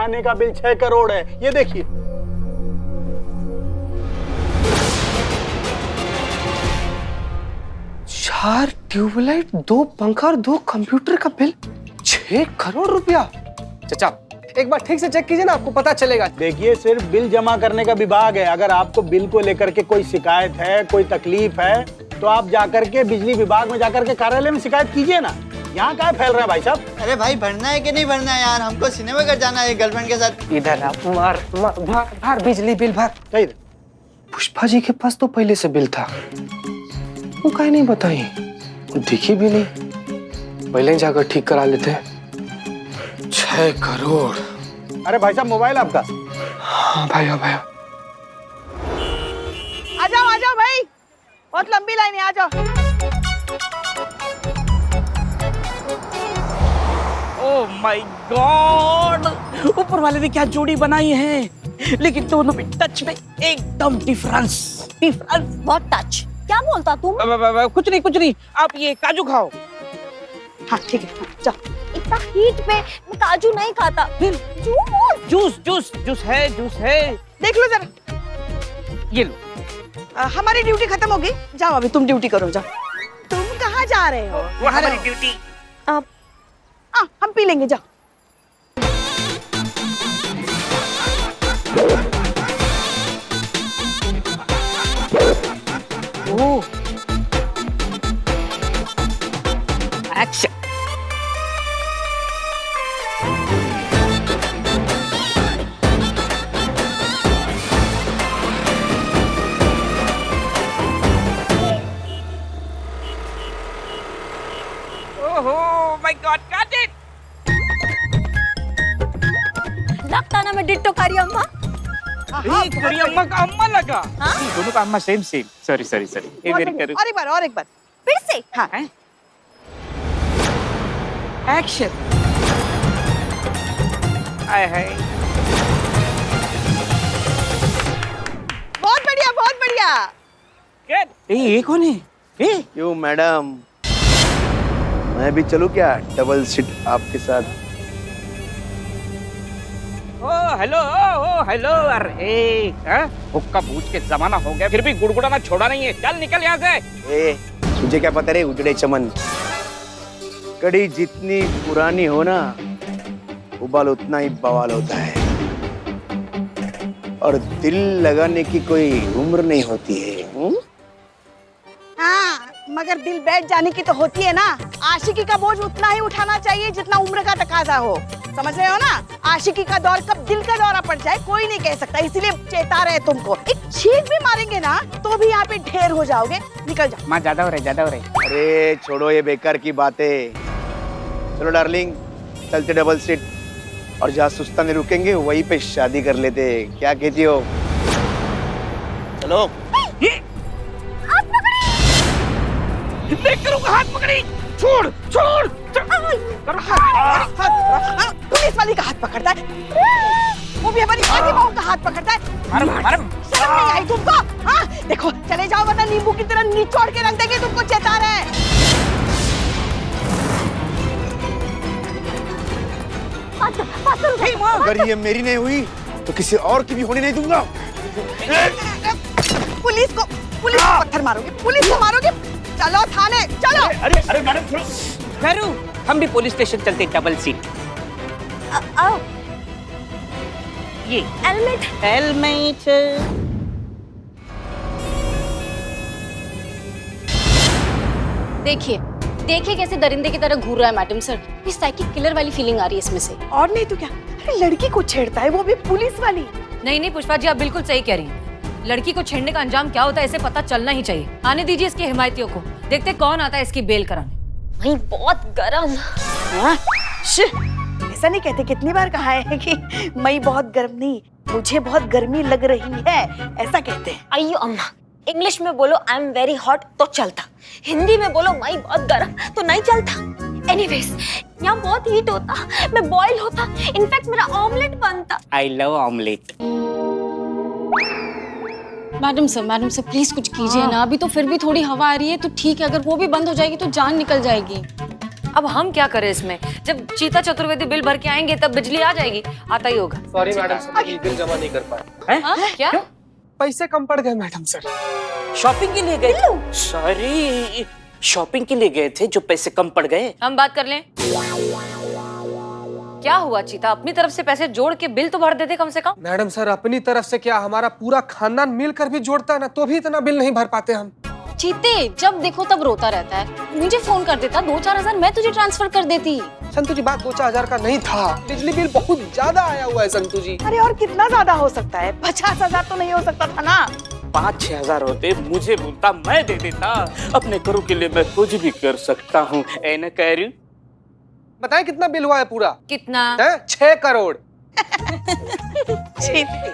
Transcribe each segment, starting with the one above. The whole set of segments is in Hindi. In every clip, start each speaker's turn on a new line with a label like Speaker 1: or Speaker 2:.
Speaker 1: आने का बिल 6 करोड़ है, ये देखिए।
Speaker 2: चार ट्यूबलाइट, 2 पंखा और 2 कंप्यूटर का बिल 6 करोड़ रुपया। चाचा एक बार ठीक से चेक कीजिए ना, आपको पता चलेगा।
Speaker 1: देखिए, सिर्फ बिल जमा करने का विभाग है। अगर आपको बिल को लेकर के कोई शिकायत है, कोई तकलीफ है, तो आप जाकर के बिजली विभाग में जाकर के कार्यालय में शिकायत कीजिए ना। यहाँ क्या फैल रहा है भाई साहब?
Speaker 3: अरे भाई, भरना है कि नहीं भरना है यार? हमको सिनेमा घर जाना है गर्लफ्रेंड के साथ।
Speaker 2: इधर आप भर बिजली बिल भर। पुष्पा जी के पास तो पहले से बिल था, वो काहे नहीं बताई, दिखी भी नहीं। पहले जाकर ठीक करा लेते। 6 करोड़।
Speaker 1: अरे भाई साहब, मोबाइल आपका?
Speaker 2: हाँ भाई, हाँ भाई।
Speaker 4: आ जाओ भाई, बहुत लंबी लाइन है, आ जाओ।
Speaker 5: ओह माय गॉड, ऊपर वाले ने क्या जोड़ी बनाई है, लेकिन दोनों में टच में एकदम डिफरेंस।
Speaker 6: बहुत टच। क्या बोलता तुम?
Speaker 5: कुछ नहीं, आप ये काजू खाओ।
Speaker 4: हाँ ठीक है, जाओ।
Speaker 6: इतना हीट पे मैं काजू नहीं खाता।
Speaker 5: जूस है।
Speaker 4: देख लो जरा,
Speaker 5: ये लो।
Speaker 4: हमारी ड्यूटी खत्म हो गई, जाओ अभी तुम ड्यूटी करो, जाओ। तुम कहाँ जा रहे हो?
Speaker 5: वो हमारी ड्यूटी।
Speaker 4: हम पी लेंगे, जाओ।
Speaker 5: ओह, एक्शन। ओहो माय गॉड, गॉट इट।
Speaker 6: लगता ना मैं डिट्टो कारी अम्मा।
Speaker 5: तेरी अम्मा का अम्मा लगा।
Speaker 6: हाँ?
Speaker 5: दोनों का अम्मा सेम। सॉरी। ये मेरी करो।
Speaker 4: और एक बार।
Speaker 6: फिर से?
Speaker 4: हाँ।
Speaker 5: एक्शन। आए हाय।
Speaker 4: बहुत बढ़िया।
Speaker 5: ये कौन है?
Speaker 3: क्यों मैडम, मैं भी चलूं क्या डबल सीट आपके साथ?
Speaker 5: हेलो। अरे हुक्का बूझ के जमाना हो गया, फिर भी गुड़गुड़ाना छोड़ा नहीं है। चल निकल यहाँ से।
Speaker 3: तुझे क्या पता रे उजड़े चमन, कड़ी जितनी पुरानी हो ना, उबाल उतना ही बवाल होता है। और दिल लगाने की कोई उम्र नहीं होती है।
Speaker 4: हाँ, मगर दिल बैठ जाने की तो होती है ना। आशिकी का बोझ उतना ही उठाना चाहिए जितना उम्र का तकाजा हो। समझ रहे हो ना? आशिकी का दौर कब दिल का दौरा पड़ जाए कोई नहीं कह सकता, इसीलिए चेता रहे तुमको। एक छींक भी मारेंगे ना तो भी यहाँ पे ढेर हो जाओगे। निकल जाओ।
Speaker 5: माँ ज्यादा हो रहे।
Speaker 3: अरे छोड़ो ये बेकार की बातें। चलो डार्लिंग, चलते डबल सीट, और जहाँ सुस्ताने रुकेंगे वहीं पे शादी कर लेते। क्या कहती हो? चलो।
Speaker 5: हाथ पकड़ी। छोड़।
Speaker 4: पुलिस वाली का हाथ पकड़ता है, वो भी हमारी शादी बहू का हाथ पकड़ता है। शर्म नहीं आई तुमको? हाँ, देखो चले जाओ वरना नींबू की तरह निचोड़ के रख देंगे तुमको, चेता रहे।
Speaker 3: अगर ये मेरी नहीं हुई तो किसी और की भी होने नहीं दूंगा।
Speaker 4: पुलिस को पत्थर मारोगे, पुलिस को मारोगे। चलो थाने, चलो।
Speaker 5: अरे मैडम थोड़ा। हम भी पुलिस स्टेशन चलते, डबल सीट।
Speaker 6: आओ।
Speaker 5: ये हेलमेट।
Speaker 7: देखिए कैसे दरिंदे की तरह घूर रहा है मैडम सर। ये साइकिक किलर वाली फीलिंग आ रही है इसमें से।
Speaker 4: और नहीं तो क्या, अरे लड़की को छेड़ता है, वो भी पुलिस वाली।
Speaker 8: नहीं पुष्पा जी, आप बिल्कुल सही कह रही हैं। लड़की को छेड़ने का अंजाम क्या होता है इसे पता चलना ही चाहिए। आने दीजिए इसके हिमायतियों को, देखते कौन आता है इसकी बेल कराने।
Speaker 6: वही बहुत गरम।
Speaker 4: ऐसा नहीं कहते, कितनी बार कहा है कि मैं बहुत गर्म नहीं, मुझे बहुत गर्मी लग रही है, ऐसा कहते हैं।
Speaker 6: अयो अम्मा, इंग्लिश में बोलो आई एम वेरी हॉट तो चलता, हिंदी में बोलो मैं बहुत गर्म तो नहीं चलता। एनीवेज, यहाँ बहुत हीट होता, मैं बॉईल होता, इनफैक्ट मेरा ऑमलेट बनता।
Speaker 5: I love omelette.
Speaker 7: Madam sir please कुछ कीजिए ना। अभी तो फिर भी थोड़ी हवा आ रही है तो ठीक है, अगर वो भी बंद हो जाएगी तो जान निकल जाएगी।
Speaker 8: अब हम क्या करें इसमें? जब चीता चतुर्वेदी बिल भर के आएंगे तब बिजली आ जाएगी, आता ही होगा।
Speaker 2: सॉरी मैडम सर, बिल जमा नहीं कर पाए।
Speaker 8: हैं? क्या?
Speaker 2: पैसे कम पड़ गए मैडम सर।
Speaker 5: शॉपिंग के लिए गए? सॉरी, शॉपिंग के लिए गए थे जो पैसे कम पड़ गए।
Speaker 8: हम बात कर लें। क्या हुआ चीता, अपनी तरफ से पैसे जोड़ के बिल तो भर देते कम से कम।
Speaker 2: मैडम सर, अपनी तरफ से क्या, हमारा पूरा खानदान मिलकर भी जोड़ता है ना, तो भी इतना बिल नहीं भर पाते हम।
Speaker 7: चीते जब देखो तब रोता रहता है, मुझे फोन कर देता, 2-4 हजार मैं तुझे ट्रांसफर कर देती।
Speaker 2: संतु जी, बात 2-4 हजार का नहीं था, बिजली बिल बहुत ज्यादा आया हुआ है संतु जी।
Speaker 4: अरे और कितना ज्यादा हो सकता है? 50,000 तो नहीं हो सकता था ना?
Speaker 5: 5-6 हजार होते मुझे बोलता, मैं दे देता। अपने करू के लिए मैं कुछ भी कर सकता हूँ। ए न करू।
Speaker 2: बताए कितना बिल हुआ है पूरा?
Speaker 8: कितना?
Speaker 2: 6 करोड़।
Speaker 4: चीते,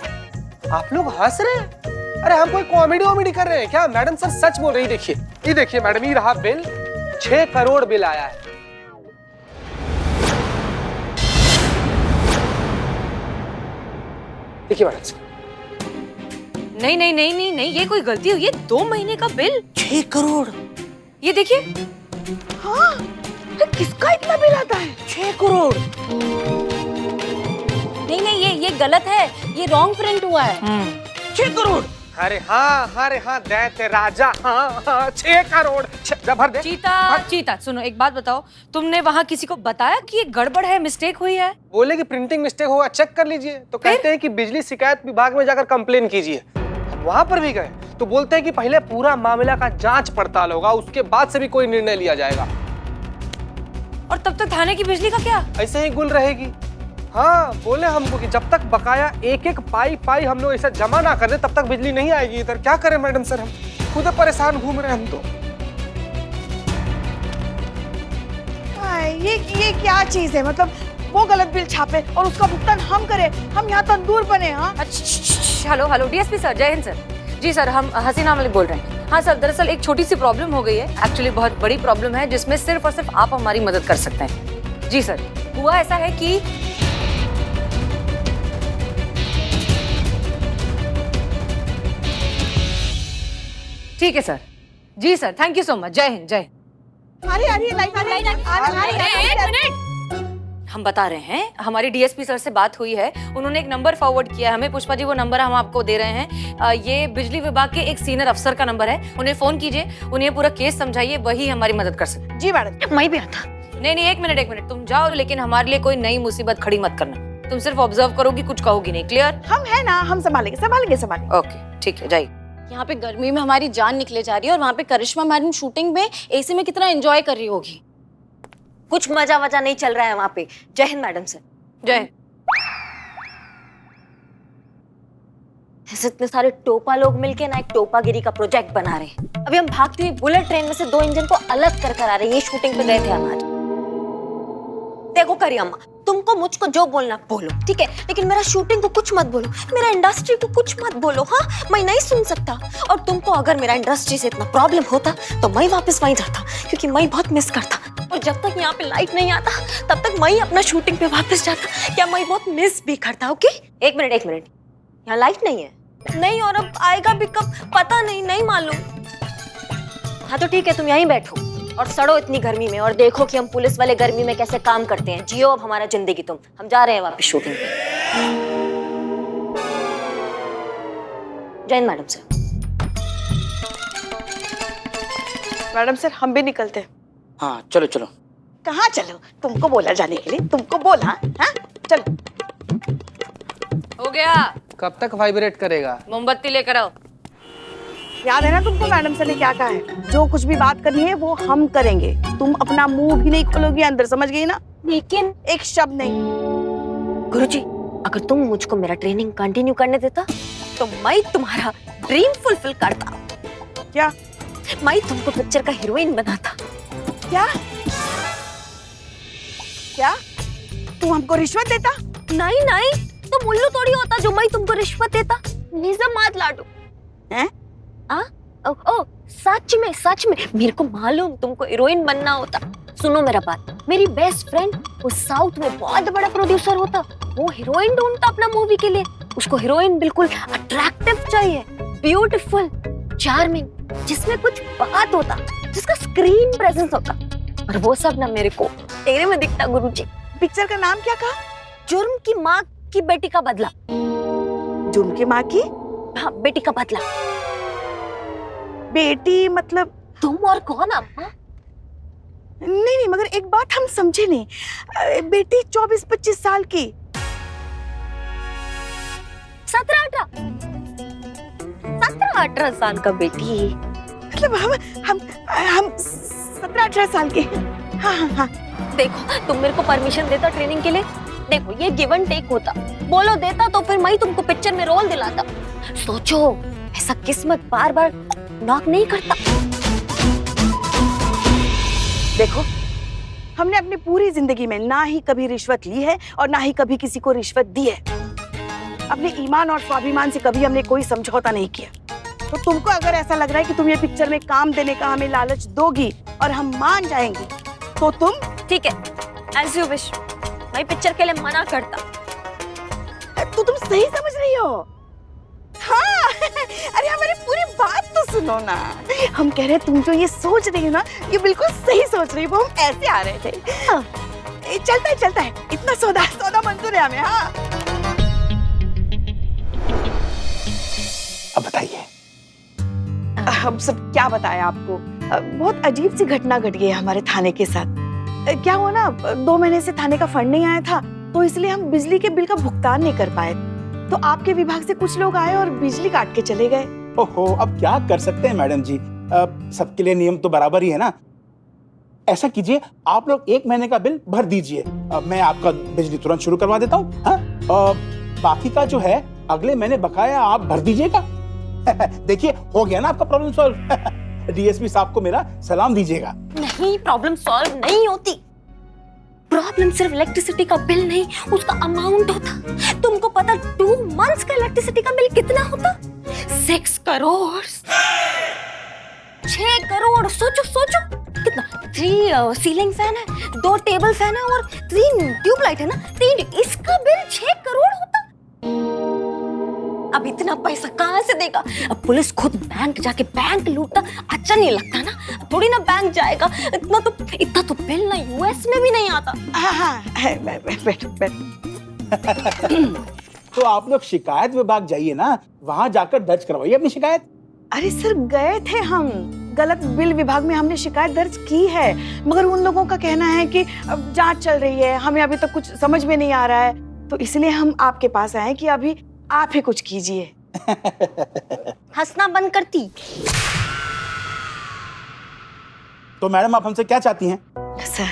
Speaker 2: आप लोग हंस रहे हैं? अरे हम कोई कॉमेडी कर रहे हैं क्या? मैडम सर सच बोल रही। देखिए, ये देखिए मैडम, ये रहा बिल, 6 करोड़ बिल आया है। देखिए मैडम सर।
Speaker 8: नहीं नहीं नहीं नहीं नहीं, ये कोई गलती हुई है। 2 महीने का बिल
Speaker 5: 6 करोड़।
Speaker 8: ये देखिए।
Speaker 4: हाँ, अरे किसका इतना बिल आता है?
Speaker 5: 6 करोड़।
Speaker 7: नहीं नहीं, ये गलत है, ये रॉन्ग प्रिंट हुआ है।
Speaker 5: 6 करोड़।
Speaker 2: अरे हाँ, दैत्य राजा, हाँ, 6 करोड़। भर दे।
Speaker 8: चीता सुनो, एक बात बताओ, तुमने वहाँ किसी को बताया कि ये गड़बड़ है, मिस्टेक हुई है?
Speaker 2: बोले कि प्रिंटिंग मिस्टेक होगा, चेक कर लीजिए। तो कहते हैं कि बिजली शिकायत विभाग में जाकर कंप्लेन कीजिए। वहाँ पर भी गए तो बोलते हैं कि पहले पूरा मामला का जांच पड़ताल होगा, उसके बाद से भी कोई निर्णय लिया जाएगा।
Speaker 8: और तब तक थाने की बिजली का क्या?
Speaker 2: ऐसे ही गुल रहेगी। हाँ, बोले हमको कि जब तक बकाया एक पाई हम लोग ऐसा जमा ना कर दे तब तक बिजली नहीं आएगी इधर। क्या करें मैडम सर, हम खुद परेशान घूम रहे हैं हम तो।
Speaker 4: ये क्या चीज है? मतलब वो गलत बिल छापे और उसका भुगतान हम करें, हम यहाँ तंदूर बने। हाँ,
Speaker 8: हेलो डीएसपी सर, जय हिंद सर। जी सर, हम हसीना मलिक बोल रहे हैं। हाँ सर, दरअसल एक छोटी सी प्रॉब्लम हो गई है, एक्चुअली बहुत बड़ी प्रॉब्लम है जिसमें सिर्फ और सिर्फ आप हमारी मदद कर सकते हैं। जी सर, हुआ ऐसा है कि ठीक है सर। जी sir, thank you so much. जय हिंद, जय। हम बता रहे हैं, हमारी डीएसपी सर से बात हुई है, उन्होंने एक नंबर फॉरवर्ड किया है हमें। पुष्पा जी, वो नंबर हम आपको दे रहे हैं। ये बिजली विभाग के एक सीनियर अफसर का नंबर है, उन्हें फोन कीजिए, उन्हें पूरा केस समझाइए, वही हमारी मदद कर सकते।
Speaker 4: जी मैडम।
Speaker 6: मैं भी आता।
Speaker 8: नहीं, एक मिनट, तुम जाओ, लेकिन हमारे लिए कोई नई मुसीबत खड़ी मत करना। तुम सिर्फ ऑब्जर्व करोगी, कुछ कहोगी नहीं। क्लियर?
Speaker 4: हम है ना, हम संभालेंगे।
Speaker 8: ओके, ठीक है, जाइए।
Speaker 7: यहाँ पे गर्मी में हमारी जान निकले जा रही है और वहाँ पे करिश्मा मैडम शूटिंग में एसी में कितना एंजॉय कर रही होगी।
Speaker 6: कुछ मजा वजा नहीं चल रहा है वहाँ पे। जय हिंद मैडम सर।
Speaker 8: जय।
Speaker 6: इतने सारे टोपा लोग मिलके ना एक टोपागिरी का प्रोजेक्ट बना रहे हैं। अभी हम भागती हुई बुलेट ट्रेन में से 2 इंजन को अलग कर आ रहे हैं। ये शूटिंग पे गए थे हम आज। देखो करी अम्मा, तुमको मुझको जो बोलना बोलो, ठीक है, लेकिन मेरा शूटिंग को कुछ मत बोलो, मेरा इंडस्ट्री को कुछ मत बोलो। हाँ, मैं नहीं सुन सकता। और तुमको अगर मेरा इंडस्ट्री से इतना प्रॉब्लम होता तो मैं वापस वहीं जाता, क्योंकि मैं बहुत मिस करता। और जब तक यहाँ पे लाइट नहीं आता तब तक मैं अपना शूटिंग पे वापस जाता। क्या मैं बहुत मिस भी करता? ओके, एक मिनट, यहाँ लाइट नहीं है। नहीं, और अब आएगा भी कब पता नहीं मालूम। हाँ तो ठीक है, तुम यहीं बैठो और सड़ो इतनी गर्मी में, और देखो कि हम पुलिस वाले गर्मी में कैसे काम करते हैं। जियो अब हमारा जिंदगी तुम। हम जा रहे हैं वापस शूटिंग पे। जय Hind madam sir.
Speaker 4: Madam sir, हम भी निकलते हैं।
Speaker 5: हाँ, चलो।
Speaker 4: कहाँ चलो? तुमको बोला जाने के लिए, तुमको बोला। हाँ, चलो।
Speaker 8: हो गया।
Speaker 2: कब तक वाइब्रेट करेगा?
Speaker 8: मोमबत्ती लेकर आओ।
Speaker 4: याद है ना तुमको मैडम सर ने क्या कहा है? जो कुछ भी बात करनी है वो हम करेंगे। तुम अपना मुंह भी नहीं खोलोगी अंदर, समझ गई ना?
Speaker 6: लेकिन
Speaker 4: एक शब्द नहीं।
Speaker 6: गुरुजी, अगर तुम मुझको मेरा ट्रेनिंग कंटिन्यू करने देता तो मैं तुम्हारा ड्रीम फुलफिल करता।
Speaker 4: क्या?
Speaker 6: मैं तुमको पिक्चर का हीरोइन बनाता।
Speaker 4: क्या? तुम हमको रिश्वत देता?
Speaker 6: नहीं, तो उल्लू थोड़ी होता जो मैं तुमको रिश्वत देता। निज़म मात लाडू
Speaker 4: हैं?
Speaker 6: ओ, सच में मेरे को मालूम तुमको हीरोइन बनना होता। सुनो मेरा बात, मेरी बेस्ट फ्रेंड वो साउथ में बहुत बड़ा प्रोड्यूसर होता, वो हीरोइन ढूंढता अपना मूवी के लिए। उसको हीरोइन बिल्कुल अट्रैक्टिव चाहिए, ब्यूटीफुल, चार्मिंग, जिसमें कुछ बात होता, जिसका स्क्रीन प्रेजेंस होता। और वो सब ना मेरे को तेरे में दिखता गुरुजी।
Speaker 4: पिक्चर का नाम क्या कहा?
Speaker 6: जुर्म की माँ की बेटी का बदला।
Speaker 4: जुर्म की माँ की
Speaker 6: हाँ, बेटी का बदला।
Speaker 4: बेटी मतलब?
Speaker 6: तुम और कौन अम्मा?
Speaker 4: नहीं, मगर एक बात हम समझे नहीं। बेटी 24-25 साल की।
Speaker 6: 17-18 साल का बेटी।
Speaker 4: मतलब हम 17-18 साल के। हाँ।
Speaker 6: देखो, तुम मेरे को परमिशन देता ट्रेनिंग के लिए? देखो, ये गिव एंड टेक होता। बोलो देता तो फिर मैं तुमको पिक्चर में रोल दिलाता। सोचो, ऐसा किस्मत बार बार नॉक नहीं करता।
Speaker 4: देखो, हमने अपनी पूरी जिंदगी में ना ही कभी रिश्वत ली है और ना ही कभी किसी को रिश्वत दी है। अपने ईमान और स्वाभिमान से कभी हमने कोई समझौता नहीं किया। तो तुमको अगर ऐसा लग रहा है कि तुम ये पिक्चर में काम देने का हमें लालच दोगी और हम मान जाएंगे, तो तुम
Speaker 6: ठीक है, एज यू विश। मैं पिक्चर के लिए मना करता।
Speaker 4: तो तुम सही समझ रही हो? हाँ। अरे हमारी पूरी बात तो सुनो ना। हम कह रहे तुम जो ये सोच रही हो ना, ये बिल्कुल सही सोच रही हो। हम ऐसे आ रहे थे। हाँ। चलता है। इतना सौदा मंजूर है हमें। हाँ।
Speaker 1: अब बताइए।
Speaker 4: हम सब क्या बताएं आपको। बहुत अजीब सी घटना घट गई है हमारे थाने के साथ। क्या हुआ ना, 2 महीने से थाने का फंड नहीं आया था, तो इसलिए हम बिजली के बिल का भुगतान नहीं कर पाए। तो आपके विभाग से कुछ लोग आए और बिजली काट के चले गए।
Speaker 9: ओहो, अब क्या कर सकते हैं मैडम जी, सबके लिए नियम तो बराबर ही है ना। ऐसा कीजिए, आप लोग 1 महीने का बिल भर दीजिए, मैं आपका बिजली तुरंत शुरू करवा देता हूँ। हाँ, बाकी का जो है अगले महीने बकाया आप भर दीजिएगा। देखिए, हो गया ना आपका प्रॉब्लम सॉल्व। डीएसपी साहब को मेरा सलाम दीजिएगा।
Speaker 6: नहीं, प्रॉब्लम सॉल्व नहीं होती। प्रॉब्लम सिर्फ इलेक्ट्रिसिटी का बिल नहीं, उसका अमाउंट होता। तुमको पता 2 मंथ्स का इलेक्ट्रिसिटी का बिल कितना होता? 6 करोड़। 6 करोड़। सोचो कितना। 3 सीलिंग फैन है, 2 टेबल फैन है और 3 ट्यूबलाइट है ना, 3। इसका बिल 6 करोड़ होता। अब इतना पैसा कहाँ से देगा? अब पुलिस खुद बैंक जाके बैंक लूटता अच्छा नहीं लगता ना। थोड़ी ना बैंक जाएगा। इतना तो बिल ना यूएस में भी नहीं आता।
Speaker 4: हाँ, बैठ।
Speaker 9: तो आप लोग शिकायत विभाग जाइए ना, वहाँ जाकर दर्ज करवाइए अपनी शिकायत।
Speaker 4: अरे सर, गए थे हम, गलत बिल विभाग में हमने शिकायत दर्ज की है, मगर उन लोगों का कहना है कि अब जांच चल रही है, हमें अभी तक कुछ समझ में नहीं आ रहा है। तो इसलिए हम आपके पास आए कि अभी आप ही कुछ कीजिए।
Speaker 6: हंसना बंद करती।
Speaker 9: तो मैडम, आप हमसे क्या चाहती हैं?
Speaker 4: सर,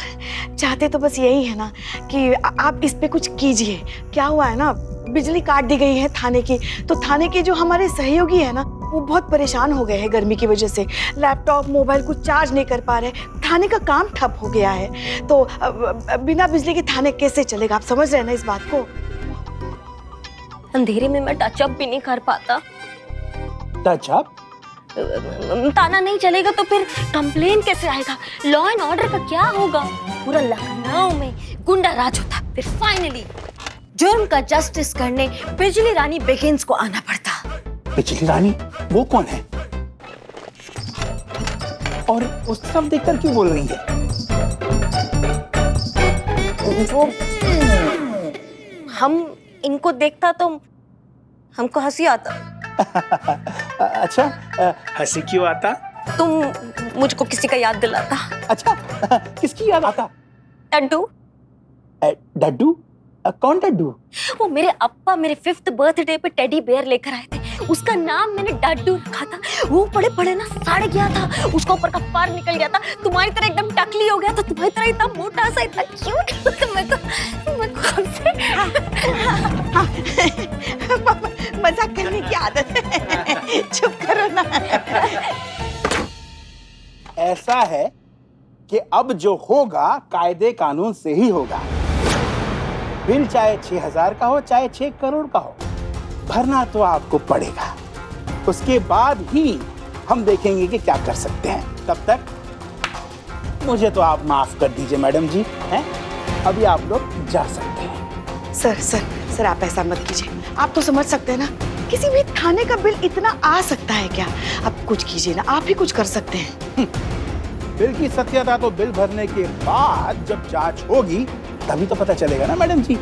Speaker 4: चाहते तो बस यही है ना कि आप इस पे कुछ कीजिए। क्या हुआ है ना, बिजली काट दी गई है थाने की, तो थाने के जो हमारे सहयोगी है ना, वो बहुत परेशान हो गए हैं गर्मी की वजह से। लैपटॉप, मोबाइल कुछ चार्ज नहीं कर पा रहे। थाने का काम ठप हो गया है। तो बिना बिजली के थाने कैसे चलेगा? आप समझ रहे हैं ना इस बात को?
Speaker 6: अंधेरे में मैं टचअप भी नहीं कर पाता।
Speaker 9: टचअप?
Speaker 6: ताना नहीं चलेगा तो फिर कंप्लेन कैसे आएगा? लॉ एंड ऑर्डर का क्या होगा? पूरा लखनऊ में गुंडा राज होता। फिर फाइनली जुर्म का जस्टिस करने बिजली रानी बेगिंस को आना पड़ता।
Speaker 9: बिजली रानी? वो कौन है? और उस तरफ देखकर क्यों बोल रही है?
Speaker 6: वो हम इनको देखता तो हमको हंसी आता।
Speaker 9: अच्छा, हंसी क्यों आता?
Speaker 6: तुम मुझको किसी का याद दिलाता।
Speaker 9: अच्छा, किसकी याद आता?
Speaker 6: डड्डू।
Speaker 9: डड्डू? कौन डड्डू?
Speaker 6: वो मेरे अप्पा मेरे 5th बर्थडे पे टेडी बेयर लेकर आए थे। उसका नाम मैंने डड्डू रखा था। वो बड़े ना सड़ गया था, उसका ऊपर का फर निकल गया था। तुम्हारी तरह एकदम टकली हो गया था, तुम्हारी तरह इतना मोटा सा, इतना क्यूट।
Speaker 4: मजाक करने की आदत है। चुप करो ना।
Speaker 9: ऐसा है कि अब जो होगा कायदे कानून से ही होगा। बिल चाहे 6,000 का हो, चाहे 6 करोड़ का हो, भरना तो आपको पड़ेगा। उसके बाद ही हम देखेंगे कि क्या कर सकते हैं। तब तक मुझे तो आप माफ कर दीजिए मैडम जी, हैं? अभी आप लोग जा सकते हैं।
Speaker 4: सर, आप ऐसा मत कीजिए। आप तो समझ सकते हैं ना, किसी भी थाने का बिल इतना आ सकता है क्या? आप कुछ कीजिए ना, आप ही कुछ कर सकते हैं।
Speaker 9: बिल की सत्यता तो बिल भरने के बाद जब जांच होगी तभी तो पता चलेगा ना मैडम जी।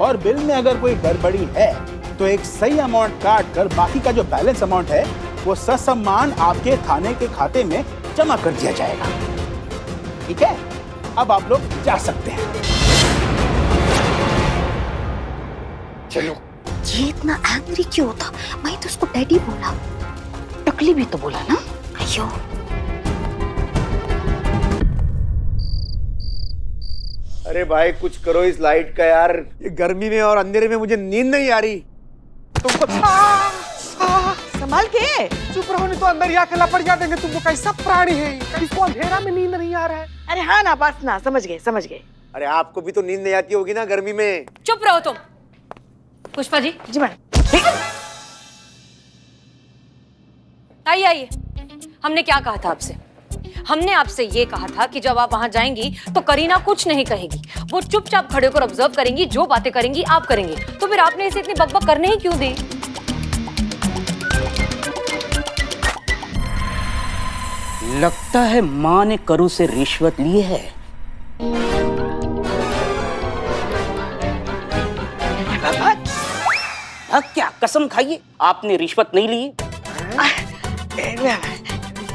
Speaker 9: और बिल में अगर कोई गड़बड़ी है तो एक सही अमाउंट काट कर बाकी का जो बैलेंस अमाउंट है वो ससम्मान आपके थाने के खाते में जमा कर दिया जाएगा। ठीक है, अब आप लोग जा सकते हैं।
Speaker 6: चलो। ये इतना एंग्री क्यों था? मैं तो उसको डैडी बोला, टकली भी तो बोला ना। अयो।
Speaker 3: अरे भाई कुछ करो इस लाइट का यार, ये गर्मी में और अंधेरे में मुझे नींद नहीं आ रही।
Speaker 2: तुमको
Speaker 4: संभाल के।
Speaker 2: चुप रहो नहीं तो अंदर ही आके लपट जा देंगे। तुमको कैसा प्राणी है, इसको अंधेरा में नींद नहीं आ रहा है।
Speaker 4: अरे हाँ ना, बस ना, समझ गए समझ गए।
Speaker 3: अरे आपको भी तो नींद नहीं आती होगी ना गर्मी में।
Speaker 8: चुप रहो तुम। पुष्पा जी,
Speaker 4: जी मैडम।
Speaker 8: आइए आइए। हमने क्या कहा था आपसे? हमने आपसे ये कहा था कि जब आप वहां जाएंगी तो करीना कुछ नहीं कहेगी, वो चुपचाप खड़े होकर ऑब्जर्व करेंगी, जो बातें करेंगी आप करेंगे। तो फिर आपने इसे इतनी बकबक करने ही क्यों दी?
Speaker 5: लगता है माँ ने करू से रिश्वत ली है। क्या कसम खाइए, आपने रिश्वत नहीं ली?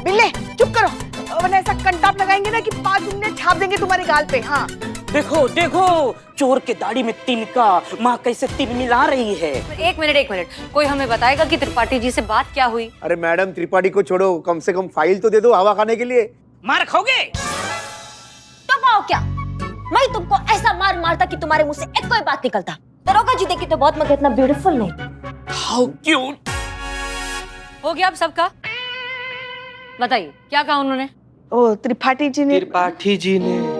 Speaker 4: बिल्ले चुप करो, वरना ऐसा कंटाप लगाएंगे ना कि 5 मिनट छाप देंगे तुम्हारे गाल पे। हाँ
Speaker 5: देखो देखो, चोर के दाढ़ी में तिनका, माँ कैसे तिल मिला रही है।
Speaker 8: एक मिनट, कोई हमें बताएगा कि त्रिपाठी जी से बात क्या हुई?
Speaker 3: अरे मैडम त्रिपाठी को छोड़ो, कम से कम फाइल तो दे दो हवा खाने के लिए।
Speaker 5: मार खाओगे?
Speaker 6: तो पाओ क्या? मैं तुमको ऐसा मार मारता कि तुम्हारे मुंह से एक कोई बात निकलता। दरोगा जी देखी तो बहुत, मगर इतना ब्यूटीफुल नहीं।
Speaker 5: How cute.
Speaker 8: हो गया अब सबका? बताइए क्या कहा उन्होंने?
Speaker 4: ओ त्रिपाठी जी ने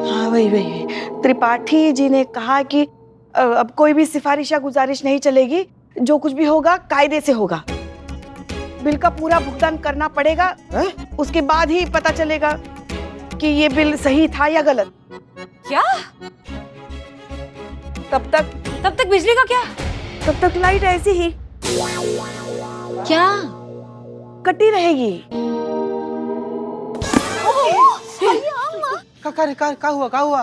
Speaker 4: हाँ वही त्रिपाठी जी ने कहा कि अब कोई भी सिफारिश या गुजारिश नहीं चलेगी, जो कुछ भी होगा कायदे से होगा। बिल का पूरा भुगतान करना पड़ेगा, उसके बाद ही पता चलेगा कि ये बिल सही था या गलत।
Speaker 8: क्या?
Speaker 4: तब तक
Speaker 8: बिजली का क्या?
Speaker 4: तब तक लाइट ऐसी ही
Speaker 7: क्या
Speaker 4: कटी रहेगी।
Speaker 2: क्या हुआ?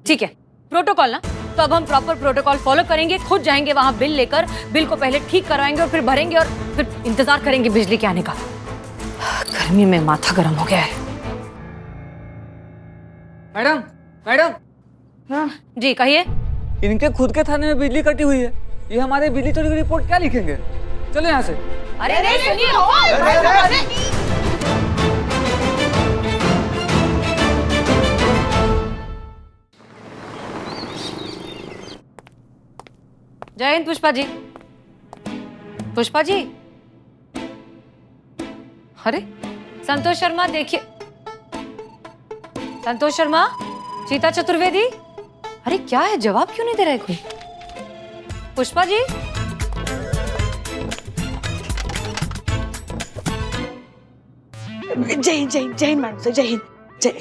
Speaker 8: ठीक है, प्रोटोकॉल ना, तो अब हम प्रॉपर प्रोटोकॉल फॉलो करेंगे। खुद जाएंगे वहां बिल लेकर, बिल को पहले ठीक करवाएंगे और फिर भरेंगे और फिर इंतजार करेंगे बिजली के आने का। गर्मी में माथा गर्म हो गया है।
Speaker 10: मैडम
Speaker 4: हाँ
Speaker 8: जी कहिए।
Speaker 10: इनके खुद के थाने में बिजली कटी हुई है, ये हमारे बिजली चोरी की रिपोर्ट क्या लिखेंगे? चलो यहाँ से।
Speaker 8: अरे नहीं सुनिए। जय हिंद पुष्पा जी। पुष्पा जी, अरे संतोष शर्मा देखिए। संतोष शर्मा, चीता चतुर्वेदी, अरे क्या है, जवाब क्यों नहीं दे रहे कोई? पुष्पा जी,
Speaker 4: जय हिंद जय हिंद मैडम, जय हिंद जय।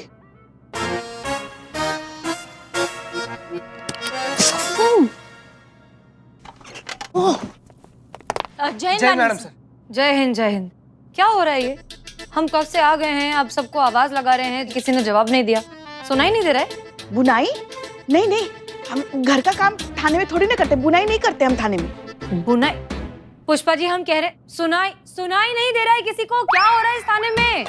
Speaker 7: जय मैडम सर।
Speaker 8: जय हिंद जय हिंद। क्या हो रहा है ये? हम कब से आ गए हैं, आप सबको आवाज लगा रहे हैं, किसी ने जवाब नहीं दिया। सुनाई नहीं दे रहा है?
Speaker 4: बुनाई? नहीं, हम घर का काम थाने में थोड़ी ना करते, बुनाई नहीं करते हम थाने में।
Speaker 8: बुनाई? पुष्पा जी हम कह रहे, सुनाई नहीं दे रहा है किसी को? क्या हो रहा है इस थाने में?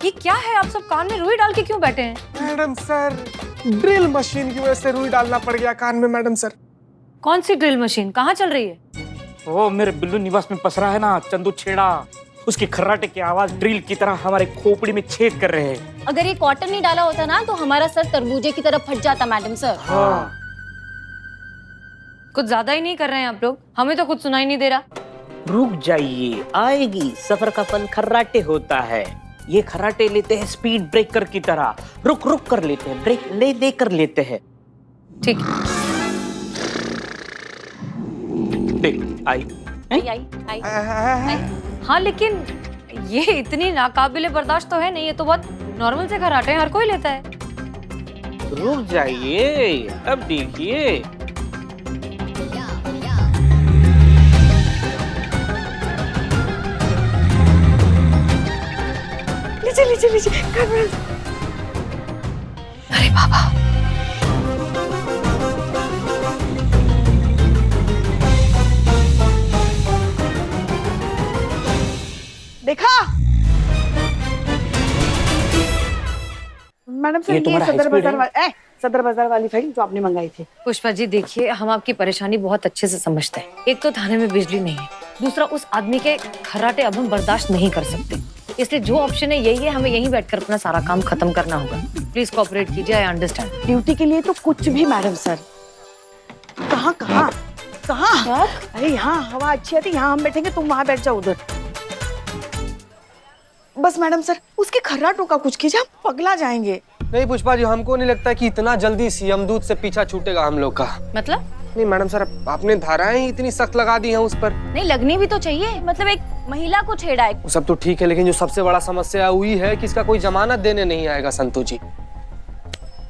Speaker 8: ये क्या है? आप सब कान में रुई डाल के क्यों बैठे हैं?
Speaker 2: मैडम सर, ड्रिल मशीन की वजह से रुई डालना पड़ गया कान में मैडम सर।
Speaker 8: कौन सी ड्रिल मशीन? कहाँ चल रही है?
Speaker 5: वो मेरे बिल्लू निवास में पसरा है ना चंदू छेड़ा, उसकी खर्राटे की आवाज ड्रिल की तरह हमारे खोपड़ी में छेद कर रहे हैं।
Speaker 7: अगर ये कॉटन नहीं डाला होता ना तो हमारा सर तरबूजे की तरफ फट जाता मैडम सर।
Speaker 5: हाँ।
Speaker 8: कुछ ज्यादा ही नहीं कर रहे हैं आप लोग, हमें तो कुछ सुनाई नहीं दे रहा।
Speaker 5: रुक जाइए, आएगी। सफर का फल खर्राटे होता है। ये खर्राटे लेते हैं स्पीड ब्रेकर की तरह, रुक रुक कर लेते हैं, ब्रेक ले दे कर लेते हैं।
Speaker 8: ठीक।
Speaker 5: देख आई।
Speaker 8: हाँ लेकिन ये इतनी नाकाबिले बर्दाश्त तो है नहीं, ये तो बहुत नॉर्मल से खर्राटे हैं, हर कोई लेता है।
Speaker 5: रुक जाइए, अब देखिए।
Speaker 4: लीजिए लीजिए कॉन्फ्रेंस।
Speaker 8: अरे बाबा,
Speaker 4: देखा मैडम सर,
Speaker 5: ये
Speaker 4: ये
Speaker 5: तुम्हारा
Speaker 4: सदर
Speaker 5: high speed
Speaker 4: बाजार सदर बाजार वाली फाइल जो आपने मंगाई थी।
Speaker 8: पुष्पा जी देखिए, हम आपकी परेशानी बहुत अच्छे से समझते हैं। एक तो थाने में बिजली नहीं है, दूसरा उस आदमी के खर्राटे अब हम बर्दाश्त नहीं कर सकते, इसलिए जो ऑप्शन है यही है, हमें यहीं बैठकर अपना सारा काम खत्म करना होगा। प्लीज कोऑपरेट कीजिए, आई अंडरस्टैंड।
Speaker 4: ड्यूटी के लिए तो कुछ भी मैडम सर। कहाँ कहाँ कहाँ? अरे यहाँ हवा अच्छी आती, यहाँ हम बैठेंगे, तुम वहाँ बैठ जाओ उधर। बस मैडम सर, उसके खर्राटों का कुछ कीजिए, हम पगला जाएंगे।
Speaker 2: नहीं पुष्पा जी, हमको नहीं लगता कि इतना जल्दी सीएम दूत से पीछा छूटेगा हम लोग का।
Speaker 8: मतलब?
Speaker 2: नहीं मैडम सर, आपने धाराएं ही इतनी सख्त लगा दी हैं उस पर।
Speaker 7: नहीं लगनी भी तो चाहिए, मतलब एक महिला को छेड़ा है।
Speaker 2: वो सब तो ठीक है, लेकिन जो सबसे बड़ा समस्या हुई है कि इसका कोई जमानत देने नहीं आएगा संतू जी।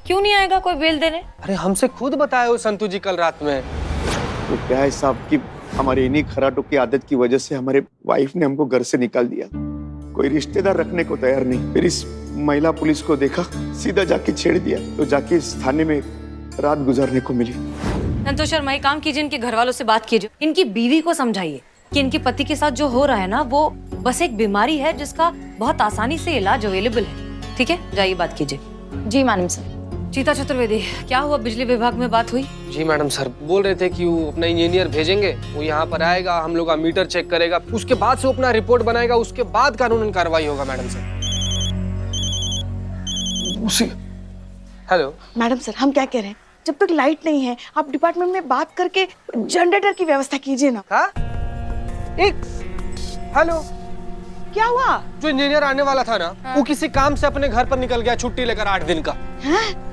Speaker 8: क्यों नहीं आएगा कोई बेल देने?
Speaker 2: अरे हमसे खुद बताए हो संतू जी कल रात में।
Speaker 3: तो क्या है साहब कि हमारे इन्हीं खराटों की आदत की वजह से हमारे वाइफ ने हमको घर से निकाल दिया। कोई रिश्तेदार रखने को तैयार नहीं। फिर इस महिला पुलिस को देखा, सीधा जाके छेड़ दिया, तो जाके इस थाने में रात गुजारने को मिली।
Speaker 8: संतोष शर्मा, एक काम कीजिए, इनके घर वालों से बात कीजिए, इनकी बीवी को समझाइए कि इनके पति के साथ जो हो रहा है ना, वो बस एक बीमारी है जिसका बहुत आसानी से इलाज अवेलेबल है। ठीक है, जाइए बात कीजिए।
Speaker 7: जी मैडम सर।
Speaker 8: चीता चतुर्वेदी, क्या हुआ? बिजली विभाग में बात हुई?
Speaker 2: जी मैडम सर, बोल रहे थे कि वो अपना इंजीनियर भेजेंगे, वो यहाँ पर आएगा, हम लोग का मीटर चेक करेगा, उसके बाद से वो अपना रिपोर्ट बनाएगा, उसके बाद कानूनन कार्रवाई होगा मैडम सर। उसी हेलो
Speaker 4: मैडम सर, हम क्या कह रहे हैं, जब तक लाइट नहीं है, आप डिपार्टमेंट में बात करके जनरेटर की व्यवस्था कीजिए ना।
Speaker 2: हाँ? एक हेलो,
Speaker 4: क्या हुआ?
Speaker 2: जो इंजीनियर आने वाला था ना, वो किसी काम से अपने घर पर निकल गया, छुट्टी लेकर 8 दिन का।
Speaker 4: हैं?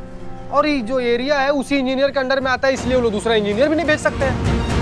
Speaker 2: और ये जो एरिया है उसी इंजीनियर के अंडर में आता है, इसलिए वो लोग दूसरा इंजीनियर भी नहीं भेज सकते हैं।